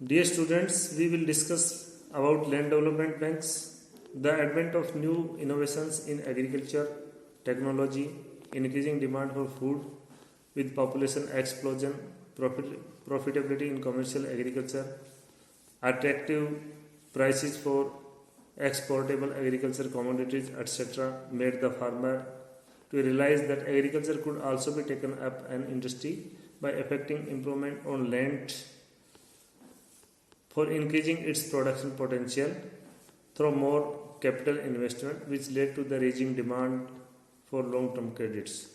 Dear students, we will discuss about land development banks, the advent of new innovations in agriculture, technology, increasing demand for food with population explosion, profitability in commercial agriculture, attractive prices for exportable agriculture commodities, etc., made the farmer to realize that agriculture could also be taken up an industry by effecting improvement on land for increasing its production potential through more capital investment, which led to the rising demand for long-term credits.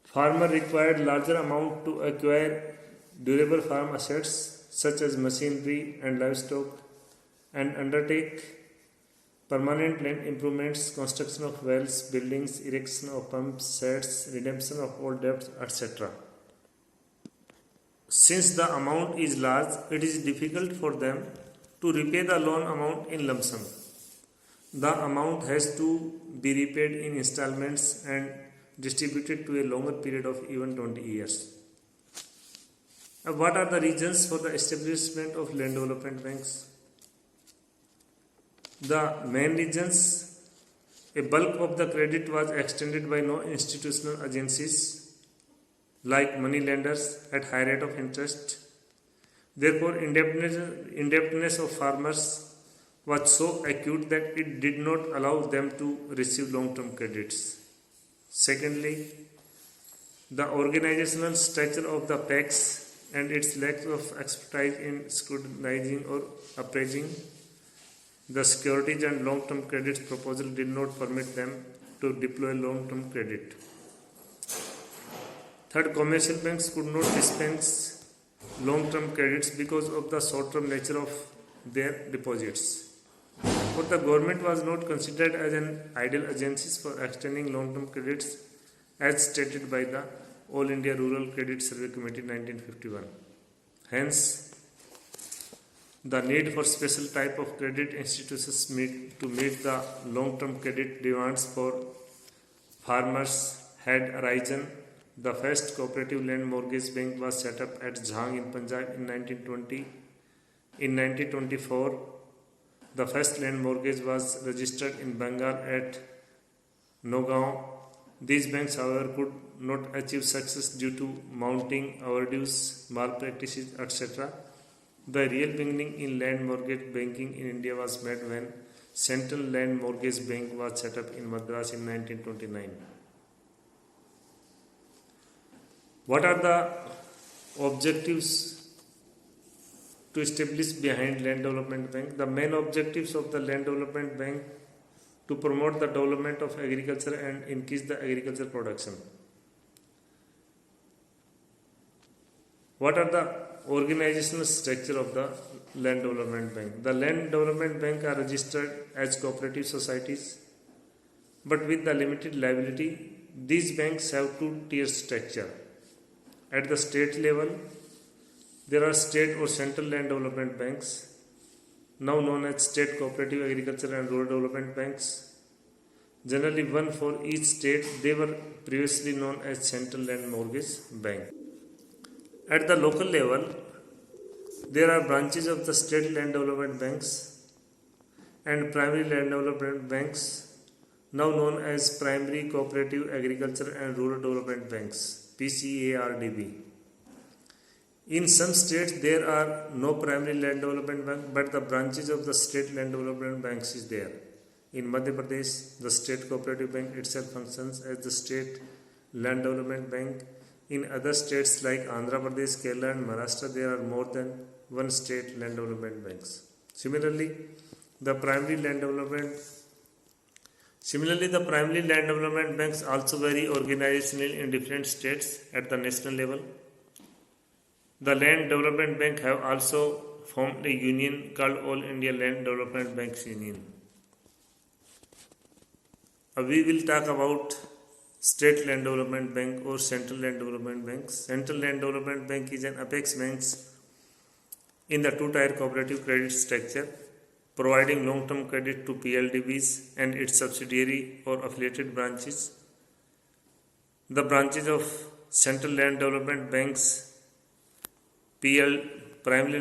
Farmer required larger amount to acquire durable farm assets such as machinery and livestock and undertake permanent land improvements, construction of wells, buildings, erection of pump sets, redemption of old debts, etc. Since the amount is large, it is difficult for them to repay the loan amount in lump sum. The amount has to be repaid in installments and distributed to a longer period of even 20 years. What are the reasons for the establishment of land development banks? The main reasons: a bulk of the credit was extended by no institutional agencies like money lenders at high rate of interest. Therefore, indebtedness of farmers was so acute that it did not allow them to receive long-term credits. Secondly, the organizational structure of the PACs and its lack of expertise in scrutinizing or appraising the securities and long-term credits proposal did not permit them to deploy long-term credit. Third, commercial banks could not dispense long-term credits because of the short-term nature of their deposits. But the government was not considered as an ideal agency for extending long-term credits as stated by the All India Rural Credit Survey Committee 1951. Hence, the need for special type of credit institutions to meet the long-term credit demands for farmers had arisen. The first cooperative land mortgage bank was set up at Jhang in Punjab in 1920. In 1924, the first land mortgage was registered in Bengal at Nagaon. These banks, however, could not achieve success due to mounting overdues, malpractices, etc. The real beginning in land mortgage banking in India was made when Central Land Mortgage Bank was set up in Madras in 1929. What are the objectives to establish behind Land Development Bank? The main objectives of the Land Development Bank to promote the development of agriculture and increase the agriculture production. What are the organizational structure of the Land Development Bank? The Land Development Bank are registered as cooperative societies, but with the limited liability. These banks have two-tier structure. At the state level, there are state or central land development banks, now known as state cooperative agriculture and rural development banks. Generally one for each state. They were previously known as central land mortgage bank. At the local level, there are branches of the state land development banks and primary land development banks, now known as primary cooperative agriculture and rural development banks, PCARDB. In some states, there are no primary land development bank, but the branches of the state land development banks is there. In Madhya Pradesh, the state cooperative bank itself functions as the state land development bank. In other states like Andhra Pradesh, Kerala and Maharashtra, there are more than one state land development banks. Similarly, the primary land development banks also vary organizationally in different states at the national level. The Land Development Bank have also formed a union called All India Land Development Banks Union. We will talk about State Land Development Bank or Central Land Development Banks. Central Land Development Bank is an apex bank in the two-tier cooperative credit structure, providing long-term credit to PLDBs and its subsidiary or affiliated branches. The branches of Central Land Development Banks primary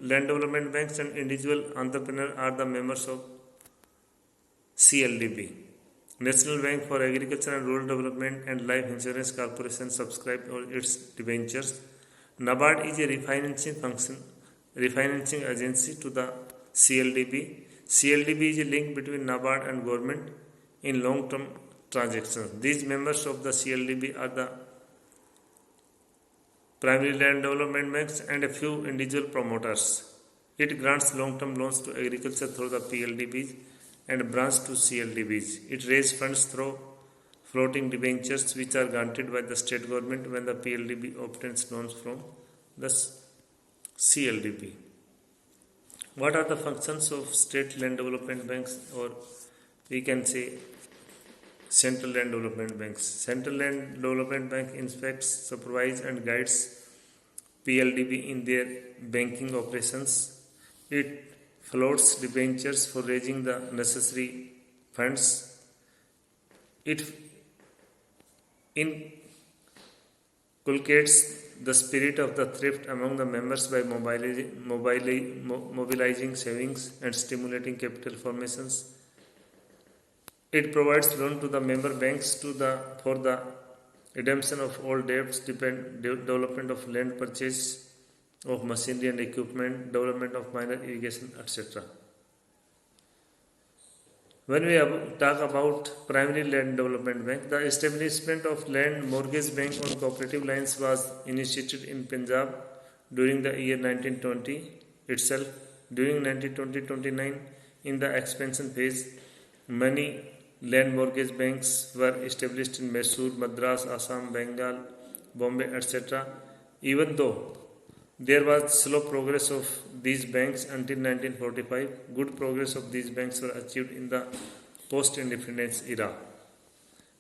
land development banks and individual entrepreneurs are the members of CLDB. National Bank for Agriculture and Rural Development and Life Insurance Corporation subscribed on its debentures. NABARD is a refinancing agency to the CLDB. CLDB is a link between NABARD and government in long-term transactions. These members of the CLDB are the primary land development banks and a few individual promoters. It grants long-term loans to agriculture through the PLDBs and branch to CLDBs. It raises funds through floating debentures which are granted by the state government when the PLDB obtains loans from the CLDB. What are the functions of state land development banks, or we can say central land development banks? Central land development bank inspects, supervises and guides PLDB in their banking operations. It floats debentures for raising the necessary funds. It inculcates the spirit of the thrift among the members by mobilizing savings and stimulating capital formations. It provides loan to the member banks for the redemption of all debts, development of land purchase of machinery and equipment, development of minor irrigation, etc. When we talk about primary land development bank, the establishment of land mortgage bank on cooperative lines was initiated in Punjab during the year 1920 itself. During 1920-29, in the expansion phase, many land mortgage banks were established in Mysore, Madras, Assam, Bengal, Bombay, etc. Even though there was slow progress of these banks until 1945, good progress of these banks were achieved in the post-independence era.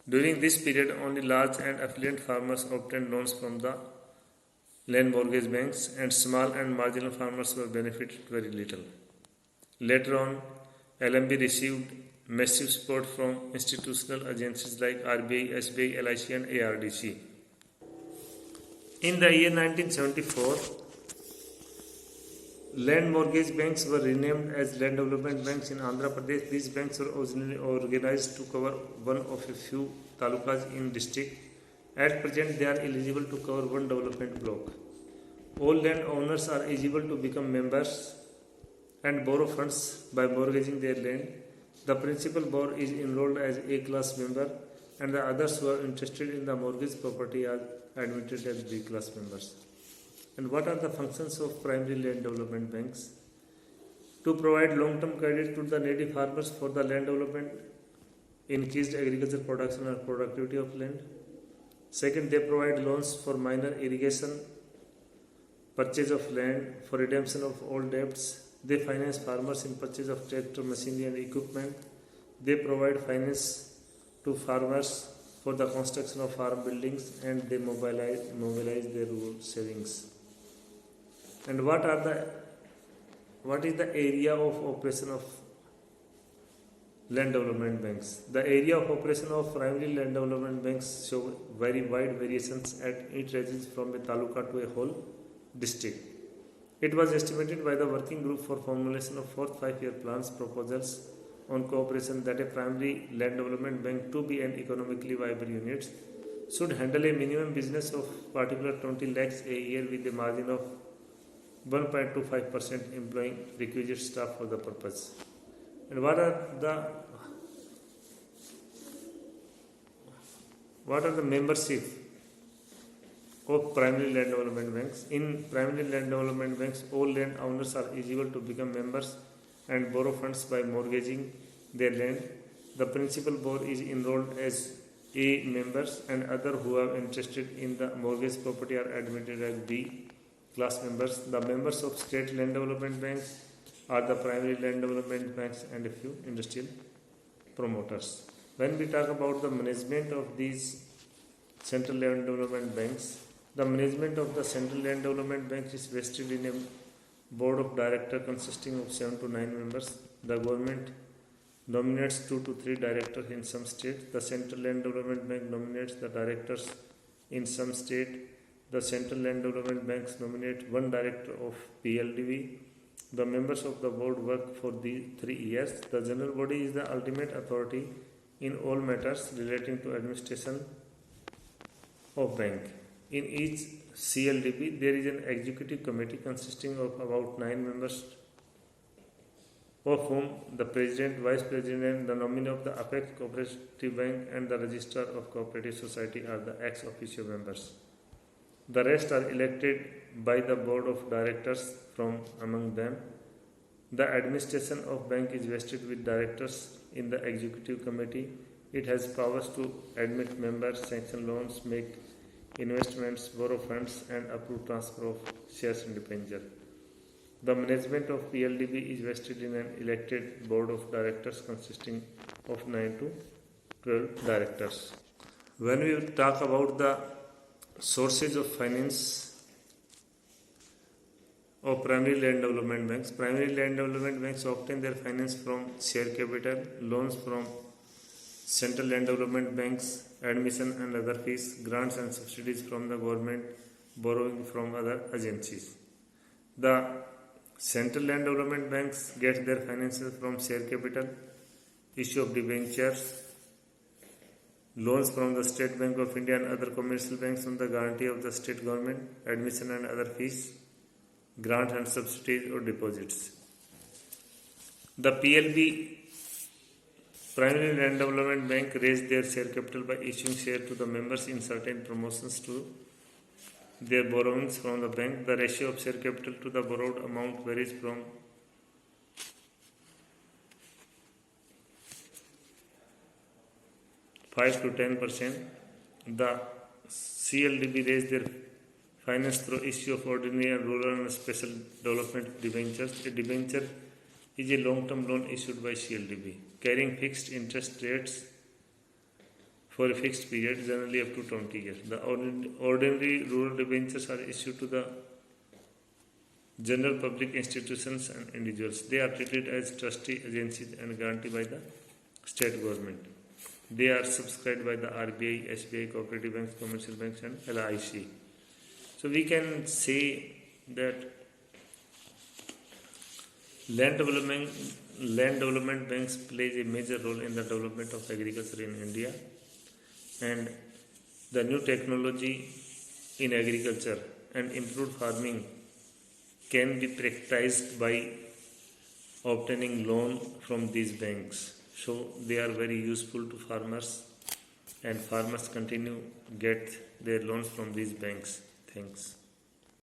During this period, only large and affluent farmers obtained loans from the land mortgage banks, and small and marginal farmers were benefited very little. Later on, LMB received massive support from institutional agencies like RBI, SBI, LIC and ARDC. In the year 1974, land mortgage banks were renamed as land development banks in Andhra Pradesh. These banks were originally organized to cover one of a few talukas in district. At present, they are eligible to cover one development block. All land owners are eligible to become members and borrow funds by mortgaging their land. The principal borrower is enrolled as A-class member, and the others who are interested in the mortgage property are admitted as B-class members. And what are the functions of primary land development banks? To provide long-term credit to the needy farmers for the land development, increased agricultural production and productivity of land. Second, they provide loans for minor irrigation, purchase of land, for redemption of all debts. They finance farmers in purchase of tractor, machinery and equipment. They provide finance to farmers for the construction of farm buildings, and they mobilize their rural savings. And what is the area of operation of land development banks? The area of operation of primary land development banks show very wide variations, and it ranges from a taluka to a whole district. It was estimated by the working group for formulation of 4th 5-year plans proposals on cooperation that a primary land development bank, to be an economically viable unit, should handle a minimum business of particular 20 lakhs a year with a margin of 1.25%, employing requisite staff for the purpose. And what are the membership of primary land development banks? In primary land development banks, all land owners are eligible to become members and borrow funds by mortgaging their land. The principal borrower is enrolled as A members, and other who are interested in the mortgage property are admitted as B class members. The members of state land development banks are the primary land development banks and a few industrial promoters. When we talk about the management of these central land development banks, the management of the central land development bank is vested in a board of directors consisting of 7 to 9 members. The government nominates 2 to 3 directors in some states. The central land development bank nominates the directors in some state. The Central Land Development Banks nominate one director of PLDB. The members of the board work for the 3 years. The general body is the ultimate authority in all matters relating to administration of bank. In each CLDB, there is an executive committee consisting of about 9 members, of whom the president, vice president, the nominee of the Apex Cooperative Bank, and the registrar of cooperative society are the ex officio members. The rest are elected by the board of directors from among them. The administration of bank is vested with directors in the executive committee. It has powers to admit members, sanction loans, make investments, borrow funds, and approve transfer of shares in debenture. The management of PLDB is vested in an elected board of directors consisting of 9 to 12 directors. When we talk about the sources of finance of primary land development banks obtain their finance from share capital, loans from central land development banks, admission and other fees, grants and subsidies from the government, borrowing from other agencies. The central land development banks get their finances from share capital, issue of debentures, loans from the State Bank of India and other commercial banks on the guarantee of the state government, admission and other fees, grant and subsidies or deposits. The PLB, Primary Land Development Bank, raised their share capital by issuing share to the members in certain promotions to their borrowings from the bank. The ratio of share capital to the borrowed amount varies from 5 to 10%. The CLDB raised their finance through issue of ordinary and rural and special development debentures. A debenture is a long-term loan issued by CLDB, carrying fixed interest rates for a fixed period, generally up to 20 years. The ordinary rural debentures are issued to the general public institutions and individuals. They are treated as trustee agencies and guaranteed by the state government. They are subscribed by the RBI, SBI, cooperative banks, commercial banks, and LIC. So we can say that land development banks plays a major role in the development of agriculture in India, and the new technology in agriculture and improved farming can be practiced by obtaining loan from these banks. So they are very useful to farmers, and farmers continue get their loans from these banks. Thanks.